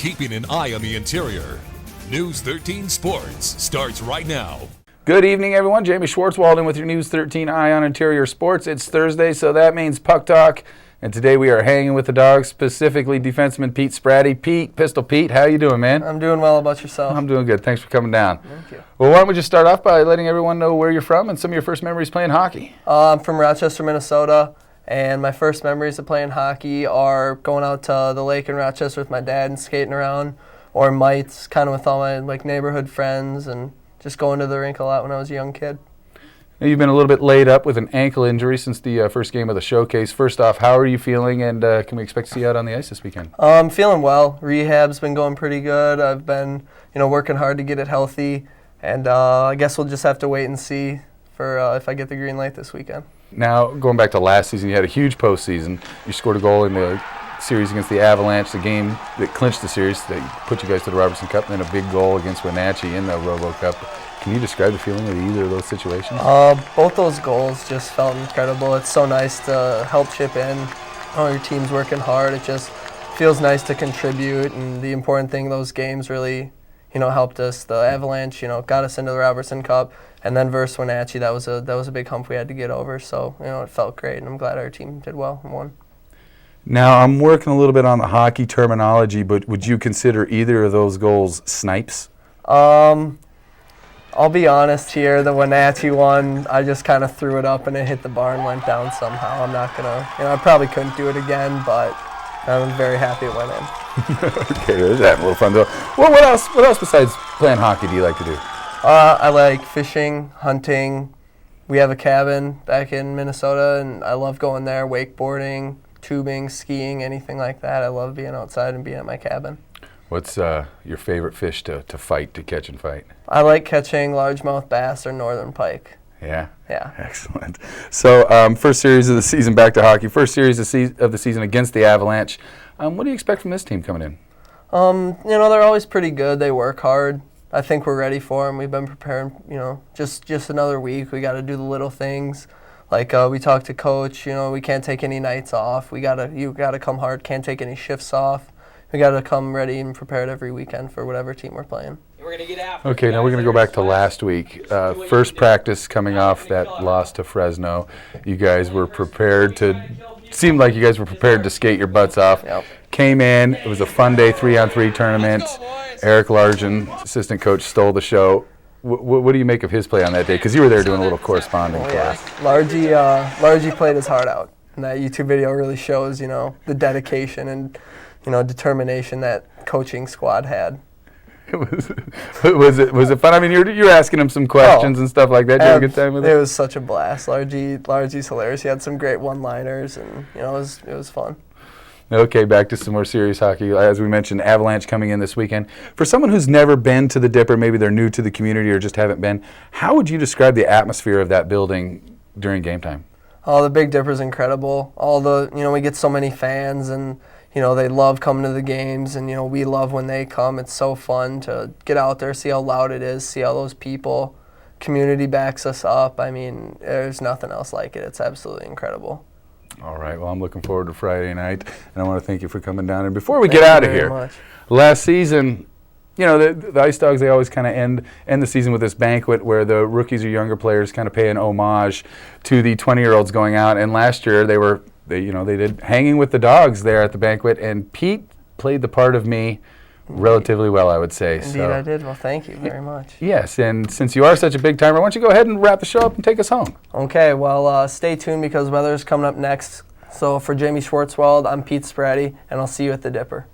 keeping an eye on the interior. News 13 Sports starts right now. Good evening, everyone. Jamie Schwartzwalden with your News 13 Eye on Interior Sports. It's Thursday, so that means Puck Talk. And today we are hanging with the dogs, specifically defenseman Pete Spratte. Pete, Pistol Pete, how you doing, man? I'm doing well. How about yourself? I'm doing good. Thanks for coming down. Thank you. Well, why don't we just start off by letting everyone know where you're from and some of your first memories playing hockey. I'm from Rochester, Minnesota, and my first memories of playing hockey are going out to the lake in Rochester with my dad and skating around, or mites, kind of with all my neighborhood friends, and just going to the rink a lot when I was a young kid. Now, you've been a little bit laid up with an ankle injury since the first game of the showcase. First off, how are you feeling, and can we expect to see you out on the ice this weekend? I'm feeling well. Rehab's been going pretty good. I've been, working hard to get it healthy, and I guess we'll just have to wait and see for if I get the green light this weekend. Now, going back to last season, you had a huge postseason. You scored a goal in the series against the Avalanche, the game that clinched the series, that put you guys to the Robertson Cup, and then a big goal against Wenatchee in the Robo Cup. Can you describe the feeling of either of those situations? Both those goals just felt incredible. It's so nice to help chip in. Your team's working hard. It just feels nice to contribute, and the important thing, those games really, helped us. The Avalanche, got us into the Robertson Cup, and then versus Wenatchee, that was a big hump we had to get over. So, it felt great, and I'm glad our team did well and won. Now, I'm working a little bit on the hockey terminology, but would you consider either of those goals snipes? I'll be honest here, the Wenatchee one, I just kind of threw it up and it hit the bar and went down somehow. I'm not going to, I probably couldn't do it again, but I'm very happy it went in. Okay, there's having a little fun though. Well, what else besides playing hockey do you like to do? I like fishing, hunting. We have a cabin back in Minnesota, and I love going there, wakeboarding, tubing, skiing, anything like that. I love being outside and being at my cabin. What's your favorite fish to catch and fight? I like catching largemouth bass or northern pike. Yeah? Yeah. Excellent. So first series of the season, back to hockey. First series of the season against the Avalanche. What do you expect from this team coming in? They're always pretty good. They work hard. I think we're ready for them. We've been preparing, just another week. We got to do the little things. Like we talked to coach, we can't take any nights off. You got to come hard. Can't take any shifts off. We got to come ready and prepared every weekend for whatever team we're playing. Okay, now we're going to go back to last week. First practice coming off that loss to Fresno. You guys were prepared to, seemed like you guys were prepared to skate your butts off. Yep. Came in, it was a fun day, 3-on-3 tournament. Eric Largen, assistant coach, stole the show. What do you make of his play on that day? Because you were there doing a little corresponding for us. Largie played his heart out. And that YouTube video really shows, the dedication and determination that coaching squad had. Was it fun? I mean, you're asking him some questions and stuff like that. Did you have a good time with him? It was such a blast. Largie's hilarious. He had some great one-liners, and it was fun. Okay, back to some more serious hockey. As we mentioned, Avalanche coming in this weekend. For someone who's never been to the Dipper, maybe they're new to the community or just haven't been, how would you describe the atmosphere of that building during game time? Oh, the Big Dipper's incredible. We get so many fans, and they love coming to the games, and we love when they come. It's so fun to get out there, see how loud it is, see all those people. Community backs us up. I mean, there's nothing else like it. It's absolutely incredible. All right, well, I'm looking forward to Friday night, and I want to thank you for coming down. And before we get out of here, last season, the Ice Dogs, they always kind of end the season with this banquet where the rookies or younger players kind of pay an homage to the 20-year-olds going out. And last year they did Hanging with the Dogs there at the banquet, and Pete played the part of me relatively well, I would say. Indeed, I did. Well, thank you very much. Yes, and since you are such a big timer, why don't you go ahead and wrap the show up and take us home? Okay, well, stay tuned because weather's coming up next. So for Jamie Schwartzwald, I'm Pete Spratte, and I'll see you at the Dipper.